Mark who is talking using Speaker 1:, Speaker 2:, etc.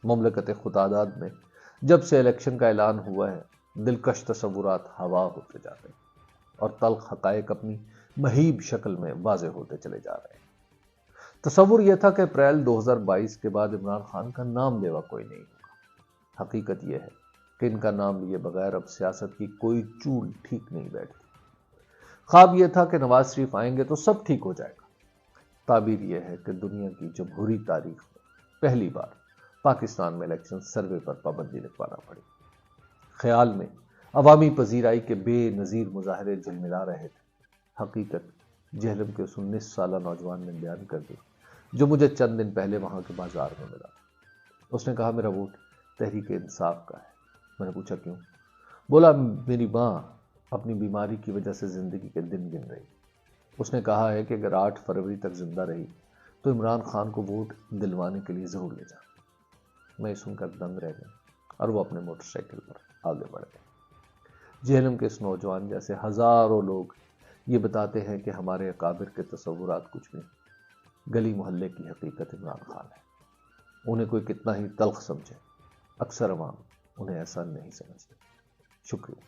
Speaker 1: مملکت خداداد میں جب سے الیکشن کا اعلان ہوا ہے، دلکش تصورات ہوا ہوتے جا رہے ہیں اور تلخ حقائق اپنی مہیب شکل میں واضح ہوتے چلے جا رہے ہیں۔ تصور یہ تھا کہ اپریل 2022 کے بعد عمران خان کا نام لیوا کوئی نہیں ہوگا۔ حقیقت یہ ہے کہ ان کا نام لیے بغیر اب سیاست کی کوئی چول ٹھیک نہیں بیٹھتی۔ خواب یہ تھا کہ نواز شریف آئیں گے تو سب ٹھیک ہو جائے گا۔ تعبیر یہ ہے کہ دنیا کی جمہوری تاریخ میں پہلی بار پاکستان میں الیکشن سروے پر پابندی لگوانا پڑی۔ خیال میں عوامی پذیرائی کے بے نظیر مظاہرے جھلملا رہے تھے، حقیقت جہلم کے اس 19 سالہ نوجوان نے بیان کر دی جو مجھے چند دن پہلے وہاں کے بازار میں ملا۔ اس نے کہا میرا ووٹ تحریک انصاف کا ہے۔ میں نے پوچھا کیوں؟ بولا میری ماں اپنی بیماری کی وجہ سے زندگی کے دن گن رہی۔ اس نے کہا ہے کہ اگر 8 فروری تک زندہ رہی تو عمران خان کو ووٹ دلوانے کے لیے ضرور لے جا۔ میں سن کر دنگ رہ گیا اور وہ اپنے موٹر سائیکل پر آگے بڑھ گئے۔ جہلم کے اس نوجوان جیسے ہزاروں لوگ یہ بتاتے ہیں کہ ہمارے اکابر کے تصورات کچھ نہیں، گلی محلے کی حقیقت عمران خان ہے۔ انہیں کوئی کتنا ہی تلخ سمجھے، اکثر عوام انہیں ایسا نہیں سمجھتے۔ شکریہ۔